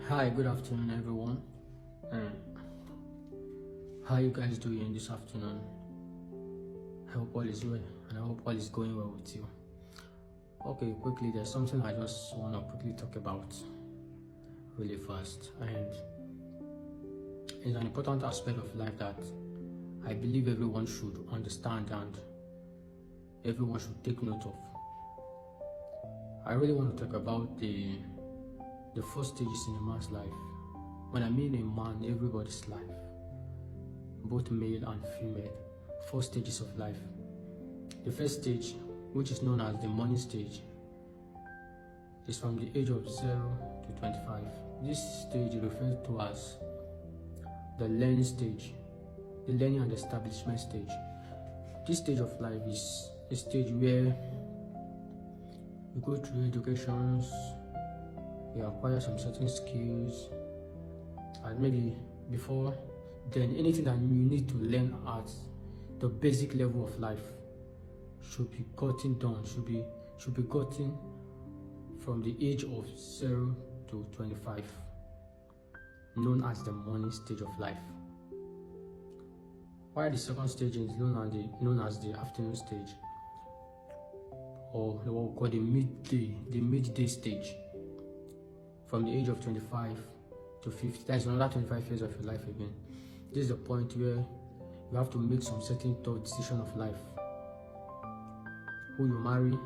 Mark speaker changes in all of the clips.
Speaker 1: Hi, good afternoon, everyone. And how you guys doing this afternoon? I hope all is well, and I hope all is going well with you. Okay, quickly, there's something I just want to quickly talk about really fast, and it's an important aspect of life that I believe everyone should understand and everyone should take note of. I really want to talk about the first stages in a man's life. When I mean a man, everybody's life, both male and female, 4 stages of life. The first stage, which is known as the morning stage, is from the age of 0 to 25. This stage is referred to as the learning stage, the learning and establishment stage. This stage of life is a stage where you go through educations, you acquire some certain skills, and maybe before then anything that you need to learn at the basic level of life should be gotten done, should be gotten from the age of 0 to 25, known as the morning stage of life. While the second stage is known as the afternoon stage, or what we call the midday stage, from the age of 25 to 50. That's another 25 years of your life again. This is the point where you have to make some certain tough decision of life. Who you marry,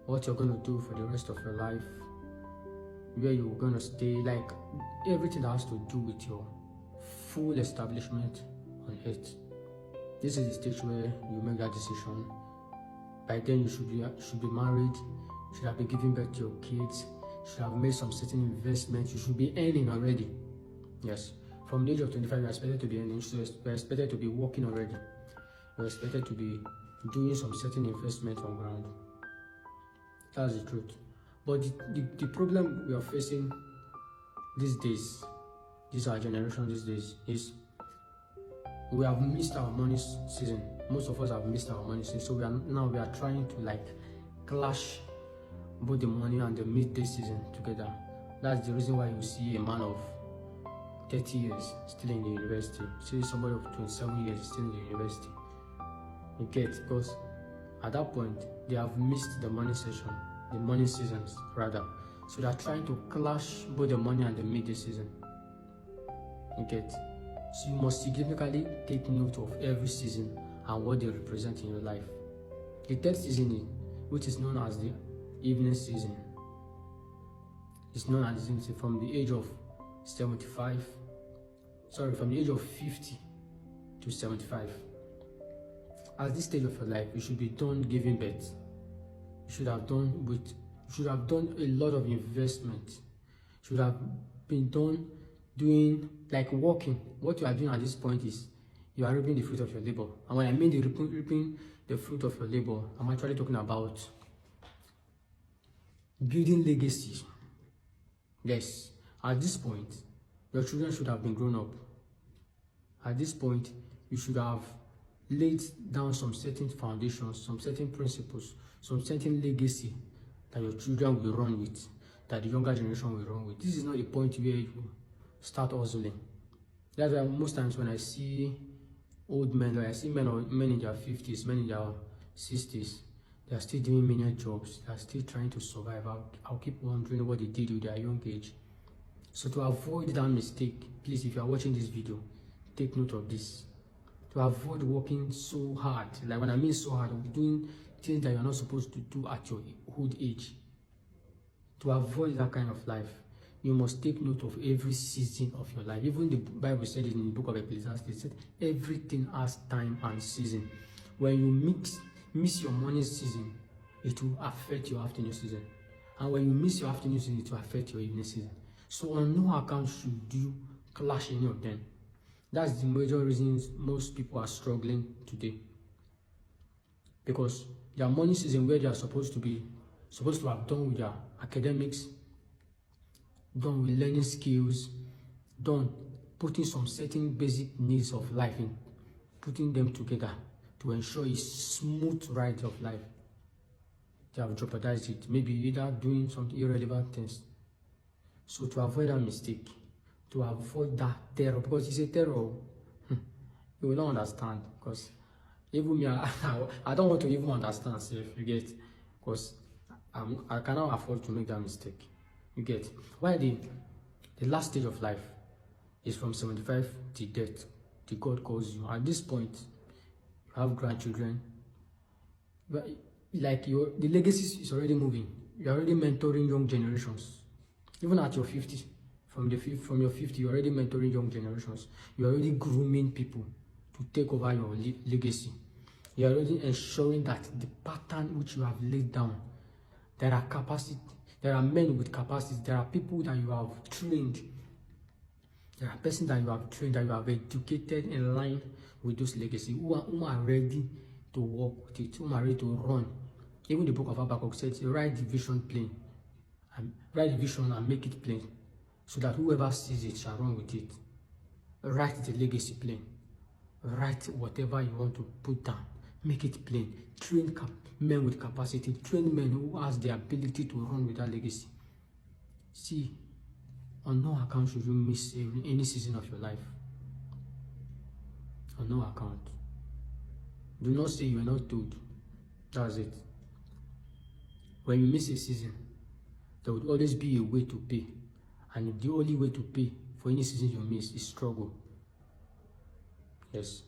Speaker 1: what you're going to do for the rest of your life, where you're going to stay, like everything that has to do with your full establishment on earth. This is the stage where you make that decision. By then you should be married, you should have been giving birth to your kids, you should have made some certain investments, you should be earning already. Yes, from the age of 25 you're expected to be earning, you're expected to be working already, you're expected to be doing some certain investment on ground. That's the truth. But the problem we are facing these days, this our generation these days, is we have missed our money season. Most of us have missed our money season, so we are trying to like clash both the morning and the midday season together. That's the reason why you see a man of 30 years still in the university, see somebody of 27 years still in the university. You get, because at that point they have missed the morning session, the morning seasons rather. So they are trying to clash both the morning and the midday season. You get. So you must significantly take note of every season and what they represent in your life. The third season, which is known as the evening season, is known as from the age of 50 to 75. At this stage of your life, you should be done giving birth. You should have done a lot of investment. You should have been done doing like working. What you are doing at this point is you are reaping the fruit of your labor. And when I mean reaping the fruit of your labor, I'm actually talking about building legacy. Yes, at this point your children should have been grown up. At this point you should have laid down some certain foundations, some certain principles, some certain legacy that your children will run with, that the younger generation will run with. This is not the point where you start hustling. That's why most times when I see old men, or I see men in their 50s, men in their 60s, they are still doing menial jobs, they are still trying to survive. I'll keep wondering what they did with their young age. So to avoid that mistake, please, if you are watching this video, take note of this. To avoid working so hard, like when I mean so hard, doing things that you're not supposed to do at your old age. To avoid that kind of life, you must take note of every season of your life. Even the Bible said it in the book of Ecclesiastes, it said everything has time and season. When you miss your morning season, it will affect your afternoon season. And when you miss your afternoon season, it will affect your evening season. So on no account should you clash any of them. That's the major reasons most people are struggling today. Because their morning season, where they are supposed to have done with their academics, done with learning skills, done putting some certain basic needs of life in, putting them together to ensure a smooth ride of life. They have jeopardized it, maybe either doing some irrelevant things. So to avoid that mistake, to avoid that terror, because it's a terror, you will not understand. Because even me, I don't want to even understand, if you get, because I cannot afford to make that mistake. You get why the last stage of life is from 75 to death. The God calls you. At this point, you have grandchildren. Like the legacy is already moving. You're already mentoring young generations. Even at your 50, from your 50, you're already mentoring young generations. You're already grooming people to take over your legacy. You're already ensuring that the pattern which you have laid down, there are men with capacity, there are people that you have trained, there are persons that you have trained, that you have educated in line with those legacy, who are ready to work with it, who are ready to run. Even the book of Habakkuk says, write the vision plain, and write the vision and make it plain, so that whoever sees it shall run with it. Write the legacy plain. Write whatever you want to put down. Make it plain. Train men with capacity. Train men who has the ability to run with that legacy. See, on no account should you miss any season of your life. On no account. Do not say you are not told. That's it. When you miss a season, there would always be a way to pay. And the only way to pay for any season you miss is struggle. Yes.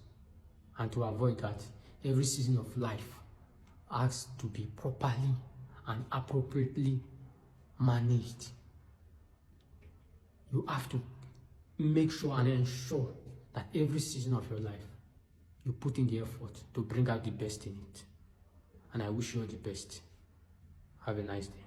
Speaker 1: And to avoid that, every season of life has to be properly and appropriately managed. You have to make sure and ensure that every season of your life, you put in the effort to bring out the best in it. And I wish you all the best. Have a nice day.